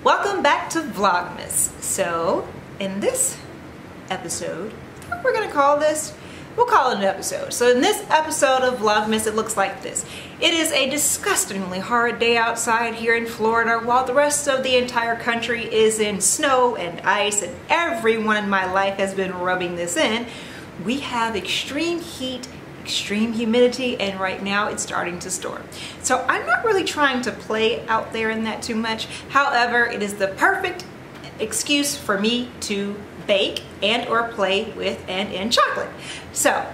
Welcome back to Vlogmas. So, in this episode, what we're gonna call this? We'll call it an episode. So in this episode of Vlogmas, it looks like this. It is a disgustingly hard day outside here in Florida while the rest of the entire country is in snow and ice, and everyone in my life has been rubbing this in. We have extreme heat, extreme humidity, and right now it's starting to storm. So I'm not really trying to play out there in that too much. However, it is the perfect excuse for me to bake and or play with and in chocolate. So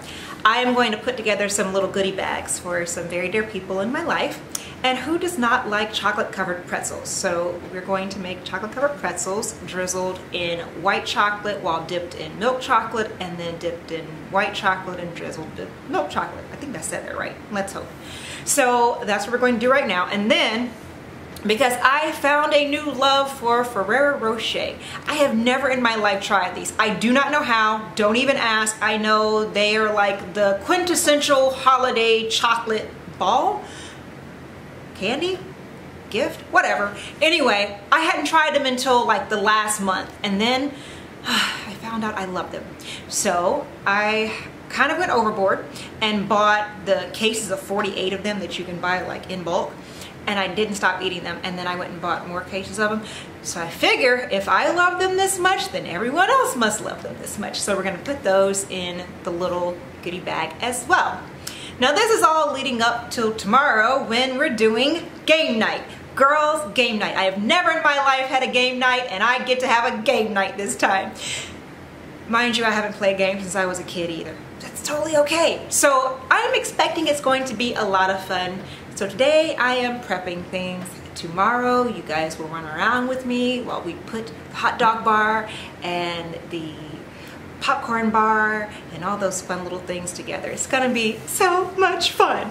I am going to put together some little goodie bags for some very dear people in my life. And who does not like chocolate covered pretzels? So we're going to make chocolate covered pretzels drizzled in white chocolate while dipped in milk chocolate, and then dipped in white chocolate and drizzled in milk chocolate. I think I said that right. Let's hope. So that's what we're going to do right now. And then, because I found a new love for Ferrero Rocher. I have never in my life tried these. I do not know how. Don't even ask. I know they are like the quintessential holiday chocolate ball. Candy? Gift? Whatever. Anyway, I hadn't tried them until like the last month, and then I found out I love them. So I kind of went overboard and bought the cases of 48 of them that you can buy like in bulk, and I didn't stop eating them, and then I went and bought more cases of them. So I figure if I love them this much, then everyone else must love them this much. So we're going to put those in the little goodie bag as well. Now this is all leading up till tomorrow when we're doing game night. Girls game night. I have never in my life had a game night, and I get to have a game night this time. Mind you, I haven't played games since I was a kid either. That's totally okay. So I'm expecting it's going to be a lot of fun. So today I am prepping things. Tomorrow you guys will run around with me while we put the hot dog bar and the popcorn bar and all those fun little things together. It's gonna be so much fun.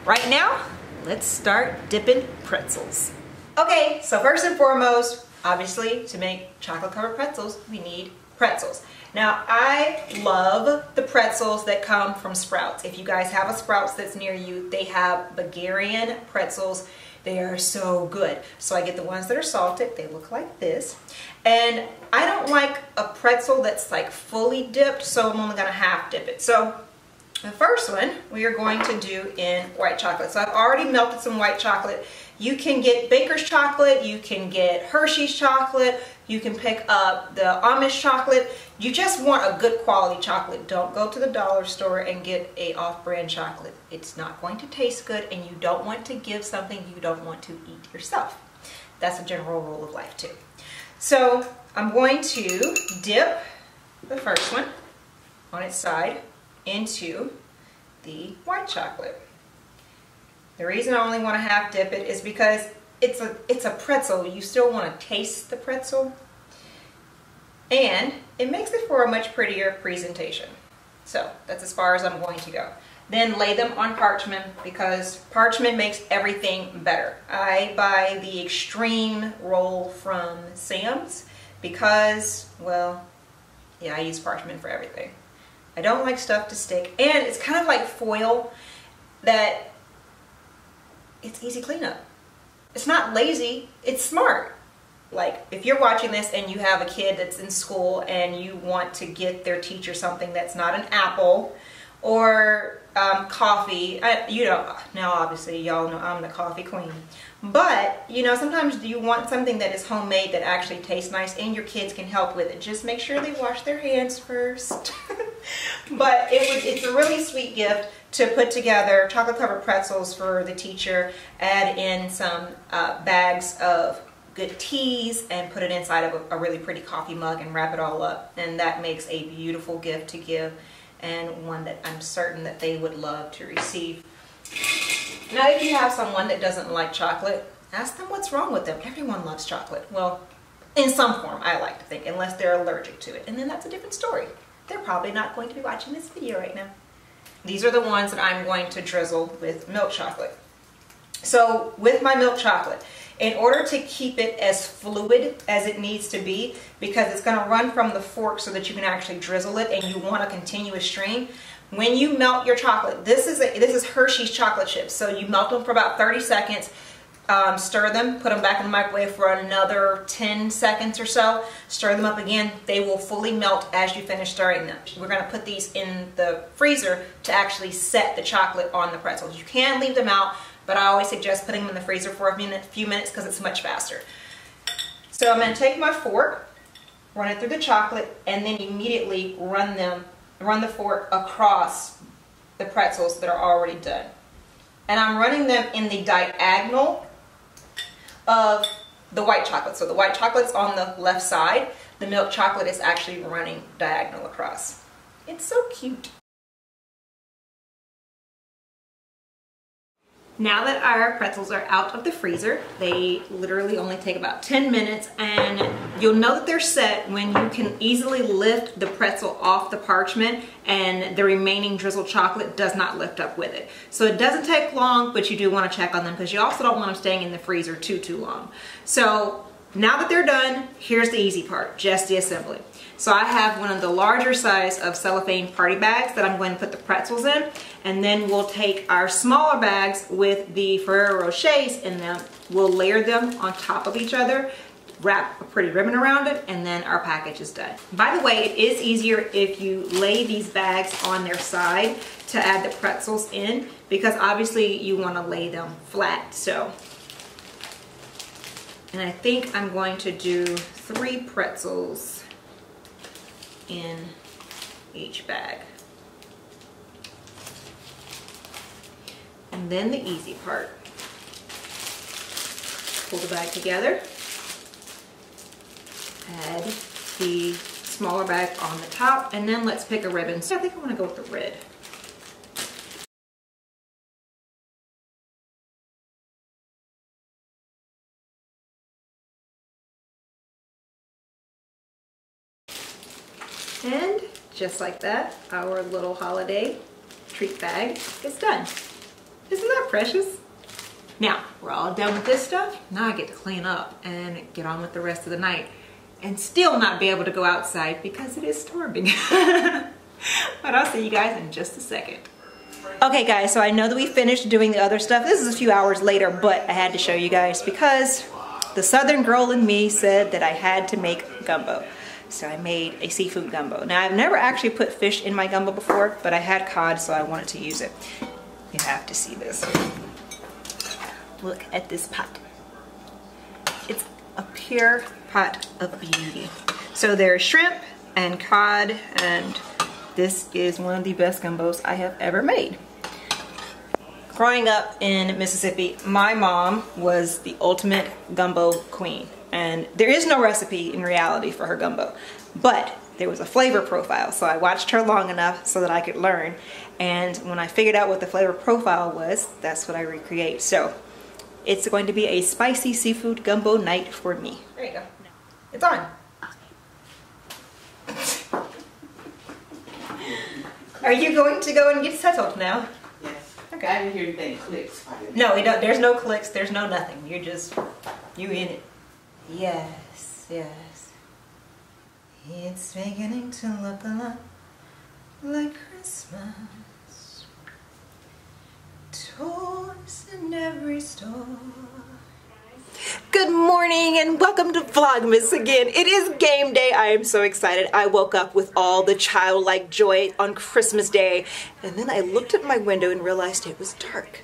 Right now, let's start dipping pretzels. Okay, so first and foremost, obviously to make chocolate covered pretzels, we need pretzels. Now I love the pretzels that come from Sprouts. If you guys have a Sprouts that's near you, they have Bulgarian pretzels. They are so good. So I get the ones that are salted. They look like this. And I don't like a pretzel that's like fully dipped, so I'm only gonna half dip it. So the first one we are going to do in white chocolate. So I've already melted some white chocolate. You can get Baker's chocolate, you can get Hershey's chocolate, you can pick up the Amish chocolate. You just want a good quality chocolate. Don't go to the dollar store and get a off-brand chocolate. It's not going to taste good, and you don't want to give something you don't want to eat yourself. That's a general rule of life too. So I'm going to dip the first one on its side into the white chocolate. The reason I only want to half dip it is because it's a pretzel. You still want to taste the pretzel, and it makes it for a much prettier presentation. So that's as far as I'm going to go. Then lay them on parchment, because parchment makes everything better. I buy the extreme roll from Sam's because, well, yeah, I use parchment for everything. I don't like stuff to stick, and it's kind of like foil that it's easy cleanup. It's not lazy, it's smart. Like if you're watching this and you have a kid that's in school and you want to get their teacher something that's not an apple or coffee, you know, now obviously y'all know I'm the coffee queen, but you know, sometimes you want something that is homemade that actually tastes nice and your kids can help with it. Just make sure they wash their hands first. But it's a really sweet gift to put together chocolate covered pretzels for the teacher, add in some bags of good teas, and put it inside of a really pretty coffee mug and wrap it all up. And that makes a beautiful gift to give, and one that I'm certain that they would love to receive. Now if you have someone that doesn't like chocolate, ask them what's wrong with them. Everyone loves chocolate. Well, in some form, I like to think, unless they're allergic to it. And then that's a different story. They're probably not going to be watching this video right now. These are the ones that I'm going to drizzle with milk chocolate. So with my milk chocolate, in order to keep it as fluid as it needs to be, because it's going to run from the fork so that you can actually drizzle it and you want a continuous stream, when you melt your chocolate, this is Hershey's chocolate chips, so you melt them for about 30 seconds, Stir them, put them back in the microwave for another 10 seconds or so. Stir them up again. They will fully melt as you finish stirring them. We're going to put these in the freezer to actually set the chocolate on the pretzels. You can leave them out, but I always suggest putting them in the freezer for a few minutes because it's much faster. So I'm going to take my fork, run it through the chocolate, and then immediately run the fork across the pretzels that are already done. And I'm running them in the diagonal of the white chocolate. So the white chocolate's on the left side. The milk chocolate is actually running diagonal across. It's so cute. Now that our pretzels are out of the freezer, they literally only take about 10 minutes, and you'll know that they're set when you can easily lift the pretzel off the parchment and the remaining drizzled chocolate does not lift up with it. So it doesn't take long, but you do want to check on them because you also don't want them staying in the freezer too long. So now that they're done, here's the easy part, just the assembly. So I have one of the larger size of cellophane party bags that I'm going to put the pretzels in, and then we'll take our smaller bags with the Ferrero Rochers in them, we'll layer them on top of each other, wrap a pretty ribbon around it, and then our package is done. By the way, it is easier if you lay these bags on their side to add the pretzels in, because obviously you want to lay them flat. So, and I think I'm going to do 3 pretzels in each bag. And then the easy part. Pull the bag together. Add the smaller bag on the top, and then let's pick a ribbon. So I think I want to go with the red. And just like that, our little holiday treat bag is done. Isn't that precious? Now, we're all done with this stuff. Now I get to clean up and get on with the rest of the night and still not be able to go outside because it is storming. But I'll see you guys in just a second. Okay guys, so I know that we finished doing the other stuff. This is a few hours later, but I had to show you guys because the Southern girl in me said that I had to make gumbo. So I made a seafood gumbo. Now I've never actually put fish in my gumbo before, but I had cod, so I wanted to use it. You have to see this. Look at this pot. It's a pure pot of beauty. So there's shrimp and cod, and this is one of the best gumbos I have ever made. Growing up in Mississippi, my mom was the ultimate gumbo queen. And there is no recipe in reality for her gumbo, but there was a flavor profile. So I watched her long enough so that I could learn. And when I figured out what the flavor profile was, that's what I recreate. So it's going to be a spicy seafood gumbo night for me. There you go. It's on. Are you going to go and get settled now? Yes. Okay. I didn't hear anything clicks. No, there's no clicks, there's no nothing. You're just, you in it. Yes, yes. It's beginning to look a lot like Christmas. Toys in every store. Good morning and welcome to Vlogmas again. It is game day. I am so excited. I woke up with all the childlike joy on Christmas Day, and then I looked at my window and realized it was dark.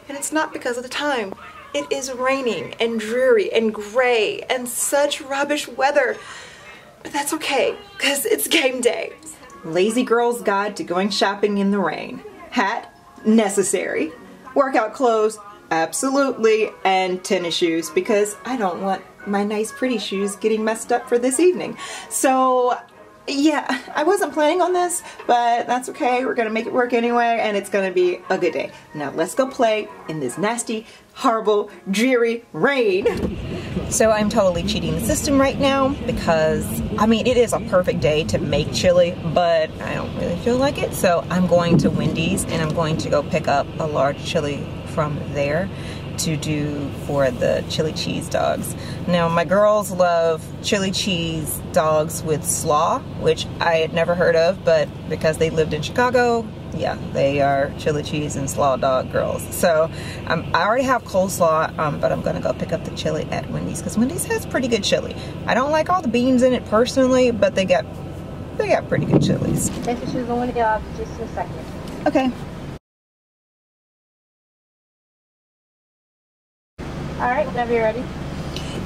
And it's not because of the time. It is raining and dreary and gray and such rubbish weather. But that's okay, because it's game day. Lazy Girl's Guide to Going Shopping in the Rain. Hat? Necessary. Workout clothes? Absolutely. And tennis shoes, because I don't want my nice pretty shoes getting messed up for this evening. So yeah, I wasn't planning on this, but that's okay. We're gonna make it work anyway, and it's gonna be a good day. Now let's go play in this nasty, horrible, dreary rain. So I'm totally cheating the system right now because, I mean, it is a perfect day to make chili, but I don't really feel like it. So I'm going to Wendy's and I'm going to go pick up a large chili from there to do for the chili cheese dogs. Now my girls love chili cheese dogs with slaw, which I had never heard of, but because they lived in Chicago, Yeah, they are chili cheese and slaw dog girls. So I already have coleslaw, but I'm gonna go pick up the chili at Wendy's because Wendy's has pretty good chili. I don't like all the beans in it personally, but they got pretty good chilies. Thanks for going to just a second. Okay. All right, whenever you're ready.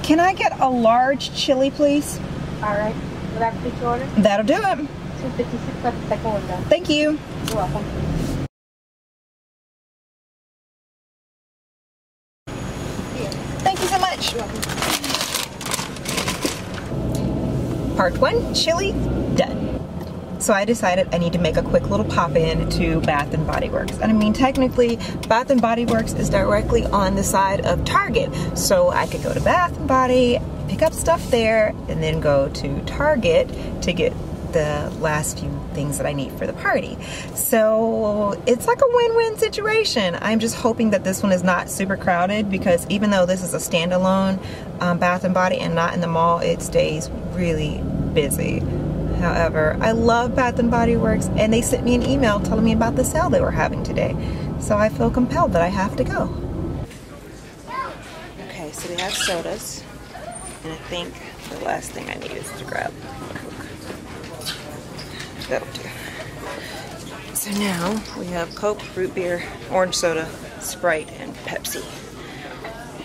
Can I get a large chili, please? All right. Will that complete your order? That'll do it. 256 left, the second window. Thank you. You're welcome. Thank you so much. You're welcome. Part 1, chili, done. So I decided I need to make a quick little pop-in to Bath & Body Works. And I mean, technically, Bath & Body Works is directly on the side of Target. So I could go to Bath & Body, pick up stuff there, and then go to Target to get the last few things that I need for the party. So it's like a win-win situation. I'm just hoping that this one is not super crowded, because even though this is a standalone Bath & Body and not in the mall, it stays really busy. However, I love Bath & Body Works, and they sent me an email telling me about the sale they were having today. So I feel compelled that I have to go. Okay, so they have sodas, and I think the last thing I need is to grab a Coke. That'll do. So now we have Coke, root beer, orange soda, Sprite, and Pepsi.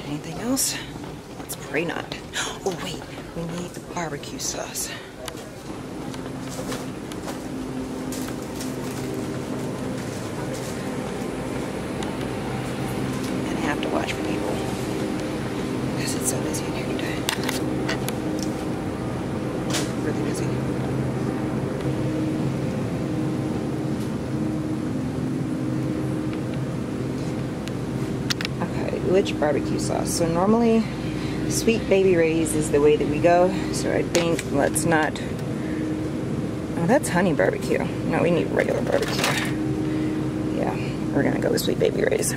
Anything else? Let's pray not. Oh wait, we need the barbecue sauce. To watch for people because it's so busy in here today. Really busy. Okay, which barbecue sauce? So normally Sweet Baby Ray's is the way that we go. So I think let's not. Oh, that's honey barbecue. No, we need regular barbecue. Yeah, we're gonna go with Sweet Baby Ray's.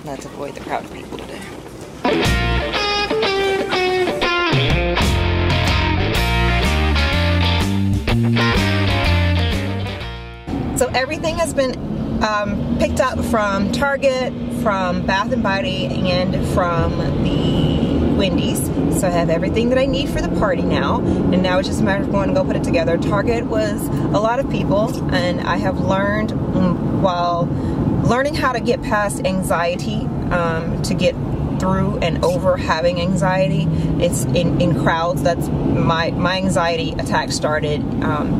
Let's avoid the crowd of people today. So everything has been picked up from Target, from Bath & Body, and from the Wendy's. So I have everything that I need for the party now, and now it's just a matter of going to go put it together. Target was a lot of people, and I have learned while learning how to get past anxiety, to get through and over having anxiety. It's in crowds. That's my anxiety attack started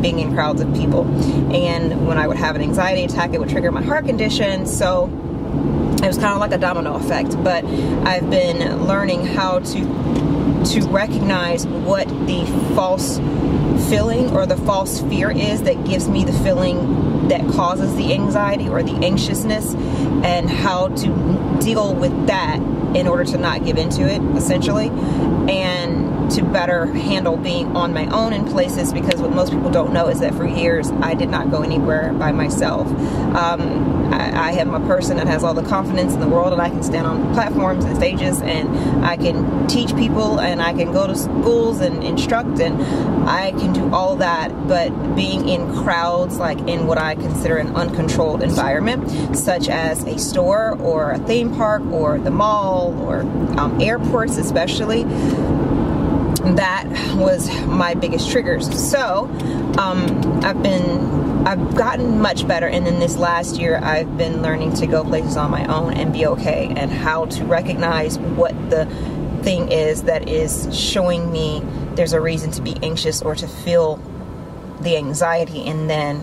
being in crowds of people, and when I would have an anxiety attack, it would trigger my heart condition. So it was kind of like a domino effect. But I've been learning how to recognize what the false feeling or the false fear is that gives me the feeling that causes the anxiety or the anxiousness, and how to deal with that in order to not give into it, essentially, and to better handle being on my own in places, because what most people don't know is that for years I did not go anywhere by myself. I am a person that has all the confidence in the world, and I can stand on platforms and stages, and I can teach people, and I can go to schools and instruct, and I can do all that. But being in crowds, like in what I consider an uncontrolled environment, such as a store or a theme park or the mall or airports especially, that was my biggest triggers. So I've gotten much better, and then this last year I've been learning to go places on my own and be okay, and how to recognize what the thing is that is showing me there's a reason to be anxious or to feel the anxiety, and then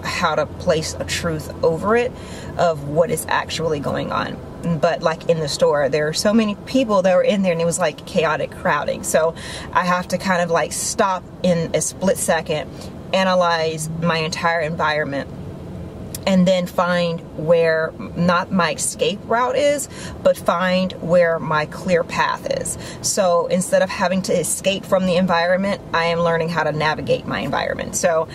how to place a truth over it of what is actually going on. But like in the store, there are so many people that were in there, and it was like chaotic crowding. So I have to kind of like stop in a split second, analyze my entire environment, and then find where not my escape route is, but find where my clear path is. So instead of having to escape from the environment, I am learning how to navigate my environment. So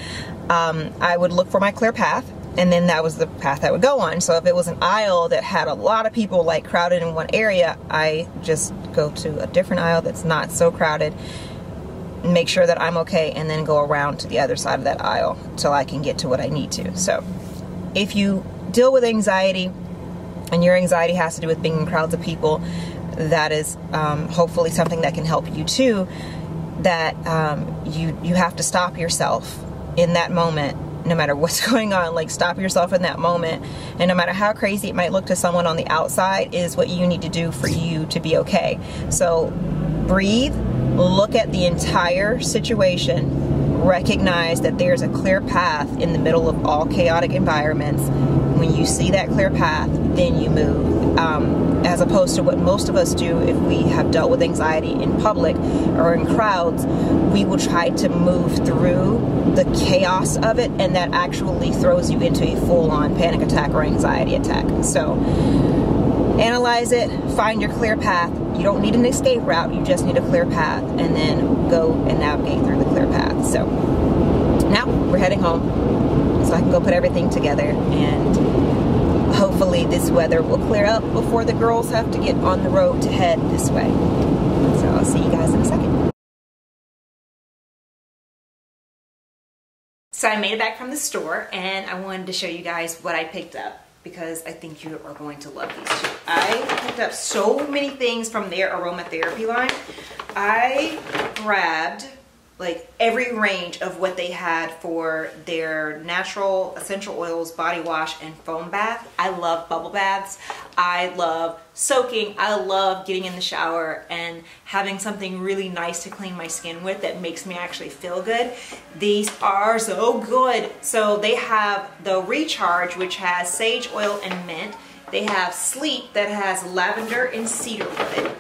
I would look for my clear path, and then that was the path I would go on. So if it was an aisle that had a lot of people like crowded in one area, I just go to a different aisle that's not so crowded, make sure that I'm okay, and then go around to the other side of that aisle till I can get to what I need to. So if you deal with anxiety and your anxiety has to do with being in crowds of people, that is hopefully something that can help you too, that you have to stop yourself in that moment. No matter what's going on, like stop yourself in that moment, and no matter how crazy it might look to someone on the outside, is what you need to do for you to be okay. So breathe, look at the entire situation, recognize that there's a clear path in the middle of all chaotic environments. When you see that clear path, then you move. As opposed to what most of us do if we have dealt with anxiety in public or in crowds, we will try to move through the chaos of it, and that actually throws you into a full-on panic attack or anxiety attack. So analyze it, find your clear path. You don't need an escape route, you just need a clear path, and then go and navigate through the clear path. So now we're heading home so I can go put everything together, and hopefully this weather will clear up before the girls have to get on the road to head this way. So I'll see you guys in a second. So I made it back from the store, and I wanted to show you guys what I picked up, because I think you are going to love these too. I picked up so many things from their aromatherapy line. I grabbed like every range of what they had for their natural essential oils, body wash, and foam bath. I love bubble baths. I love soaking. I love getting in the shower and having something really nice to clean my skin with that makes me actually feel good. These are so good. So they have the Recharge, which has sage oil and mint. They have Sleep that has lavender and cedarwood.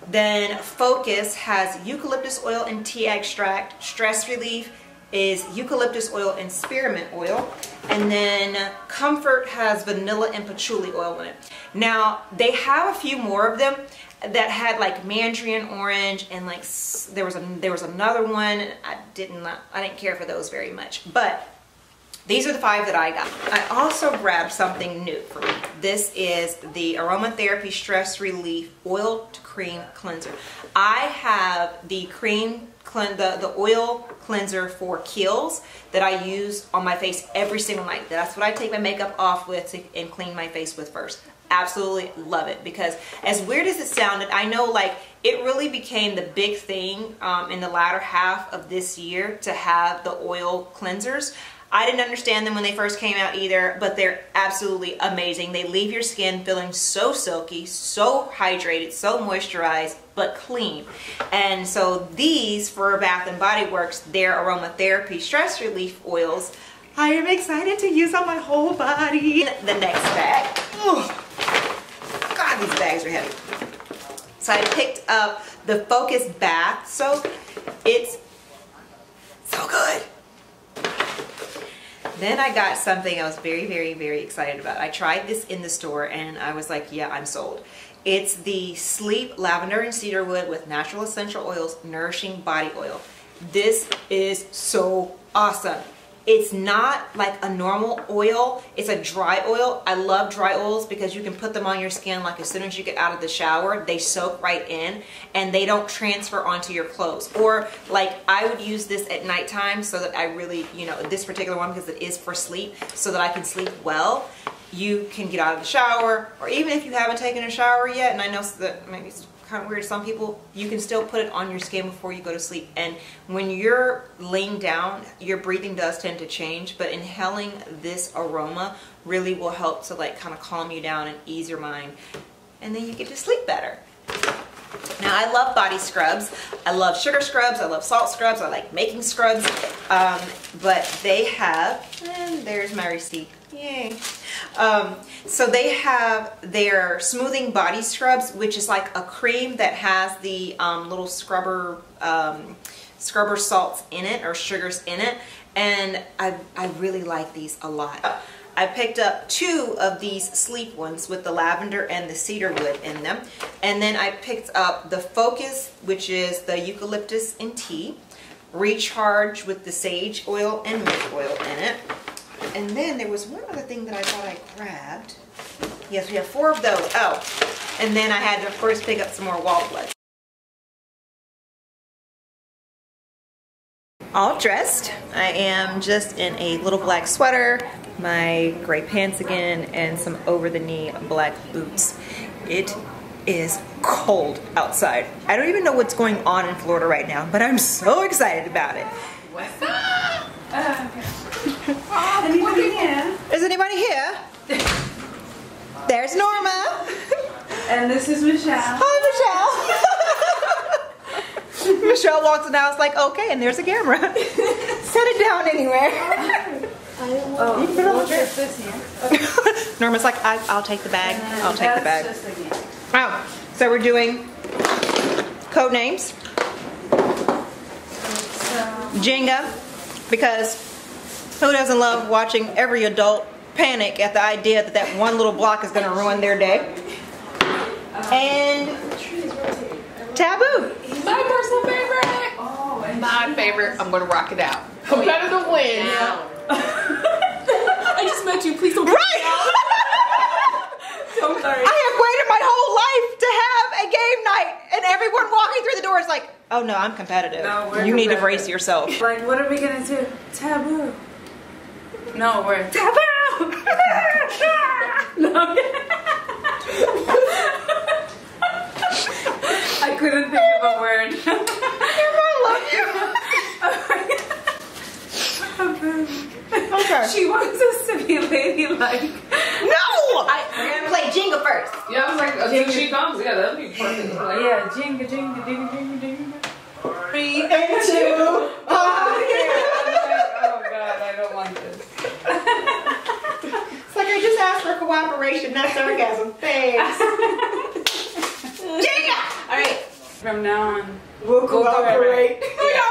Then Focus has eucalyptus oil and tea extract. Stress Relief is eucalyptus oil and spearmint oil. And then Comfort has vanilla and patchouli oil in it. Now, they have a few more of them that had like mandarin orange, and like there was another one. I didn't care for those very much, but these are the 5 that I got. I also grabbed something new for me. This is the Aromatherapy Stress Relief Oil to Cream Cleanser. I have the the oil cleanser for Kiehl's that I use on my face every single night. That's what I take my makeup off with and clean my face with first. Absolutely love it, because as weird as it sounded, I know like it really became the big thing in the latter half of this year to have the oil cleansers. I didn't understand them when they first came out either, but they're absolutely amazing. They leave your skin feeling so silky, so hydrated, so moisturized, but clean. And so these for Bath & Body Works, their aromatherapy stress relief oils, I am excited to use on my whole body. The next bag. Oh, God, these bags are heavy. So I picked up the Focus Bath Soap. It's so good. Then I got something I was very, very, very excited about. I tried this in the store and I was like, yeah, I'm sold. It's the Sleep Lavender and Cedarwood with Natural Essential Oils Nourishing Body Oil. This is so awesome. It's not like a normal oil. It's a dry oil. I love dry oils because you can put them on your skin like as soon as you get out of the shower. They soak right in and they don't transfer onto your clothes. Or like I would use this at nighttime so that I really, you know, this particular one because it is for sleep, so that I can sleep well. You can get out of the shower, or even if you haven't taken a shower yet, and I know that maybe it's kind of weird to some people, you can still put it on your skin before you go to sleep. And when you're laying down, your breathing does tend to change, but inhaling this aroma really will help to like kind of calm you down and ease your mind, and then you get to sleep better. Now I love body scrubs. I love sugar scrubs. I love salt scrubs. I like making scrubs. But they have, and there's my receipt. Yay. So they have their smoothing body scrubs, which is like a cream that has the little scrubber salts in it, or sugars in it, and I really like these a lot. I picked up 2 of these sleep ones with the lavender and the cedarwood in them, and then I picked up the Focus, which is the eucalyptus and tea, Recharge with the sage oil and mint oil in it. And then there was one other thing that I thought I grabbed. Yes, we have 4 of those. Oh, and then I had to first pick up some more wall plugs. All dressed. I am just in a little black sweater, my gray pants again, and some over-the-knee black boots. It is cold outside. I don't even know what's going on in Florida right now, but I'm so excited about it. What's up? Anybody here? Is anybody here? There's Norma. And this is Michelle. Hi, Michelle. Michelle walks in the house like, okay, and there's a camera. Set it down anywhere. Oh, we'll just this here. Okay. Norma's like, I'll take the bag. I'll take the bag. Just a game. Oh, so we're doing code names. Jenga, because who doesn't love watching every adult panic at the idea that that one little block is going to ruin their day? And Taboo. My personal favorite. Oh, and My favorite. I'm going to rock it out. Competitive win. I just met you. Please don't. Right. so sorry. I have waited my whole life to have a game night, and everyone walking through the door is like, "Oh no, I'm competitive. No, we're you need to competitive. brace yourself." Like, what are we gonna do? Taboo. No, we're taboo. No. I couldn't think of a word. I love you. Okay. She wants us to be ladylike. No! We're gonna play Jenga first. Yeah, I was like, until she comes, yeah, that'll be perfect. Yeah, jinga, jinga, jinga, jinga, jinga. 3 and 2. Oh God, I don't want this. It's like I just asked for cooperation, not sarcasm. Thanks. Jenga! Alright. From now on, We'll cooperate. Yeah.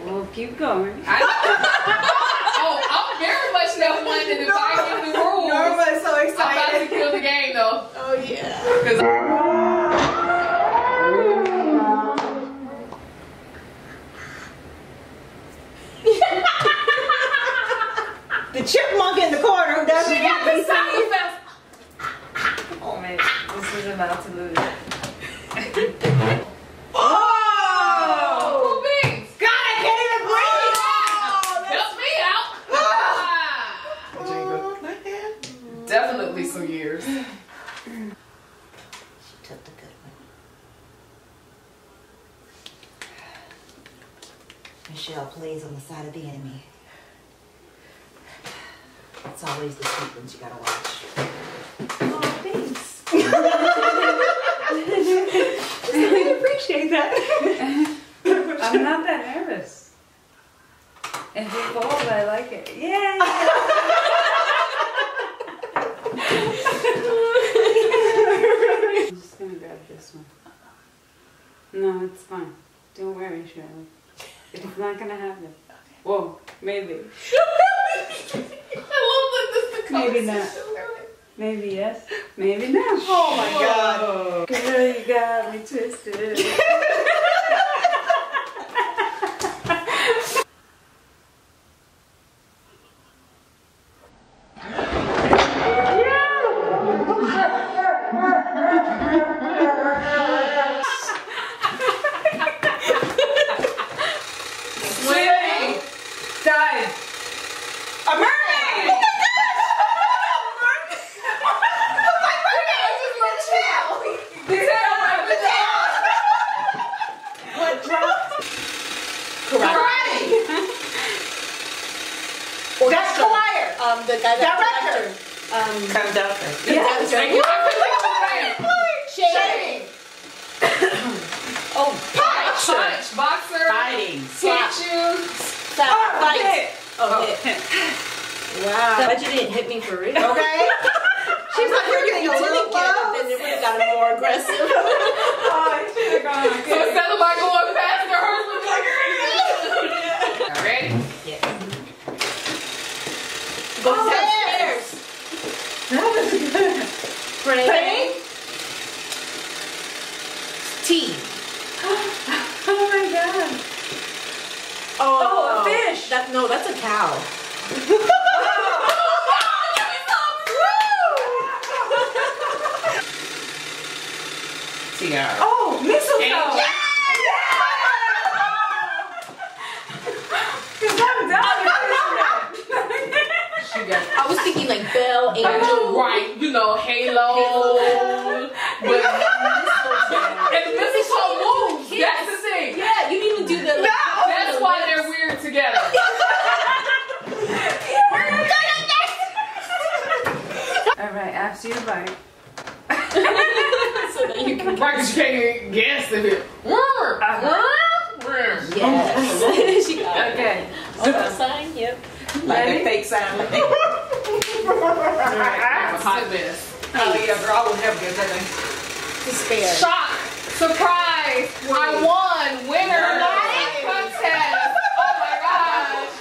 We'll keep going. I'm very much that one that if I give the rules, Norma is so I'm about to excited. kill the game though. Oh yeah. 'Cause The chipmunk in the corner who doesn't she got the sound ABC. effects. Oh man, this is about to lose. Oh! Cool beans. God, I can't even breathe! Help me out. Definitely some years. She took the good one. Michelle plays on the side of the enemy. It's always the sweet ones you gotta watch. Oh, thanks. I appreciate that. I'm not that nervous. If it falls, I like it. Yeah. I'm just gonna grab this one. No, it's fine. Don't worry, Shirley. It's not gonna happen. Whoa, maybe. I love that this the Maybe not. Maybe yes. Maybe no. Oh my God. Girl, you got me twisted. Swimming. Dive. A mermaid! Oh my Karate! That's choir! The guy that Director! Conductor. Yeah. Shaving! Oh, Punch, boxer, fighting. sweet shoes. Fight. Oh, hit. Wow. But you didn't hit me for real. Okay? She's like, you're getting a little close. Then it would have gotten more aggressive. Oh, I should have gone. So instead of like going faster, hers was like, ready? Yeah. Go upstairs! That was good. Praying? Tea. Oh my god. Oh, a fish. That's No, that's a cow. Tiara. Oh, mistletoe. Yeah. I was thinking like bell, angel, Right, you know, halo. But and the mistletoe moves. That's the thing. Yeah, you didn't even do the. Like, That's why they're weird together. All right, after you bite. so that you can. Right, 'cause you can't even guess if it. Yes. She got it. Okay. Oh, sign. Yep. Like a fake sound. I'm a hot mess. Oh yeah, girl, I would never get that thing. Despair. Shock! Surprise! I won! Winner! Contest! Oh my gosh!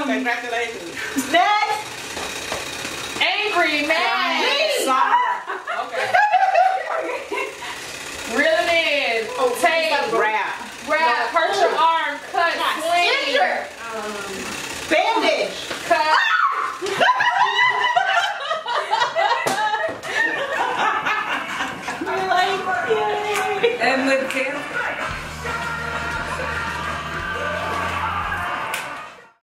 Congratulations. Next. Angry man! Okay. Reel it in! Tape! Wrap. Wrap! Hurt your arm! Cut! Swing! Bandage. Cut! And with Kim.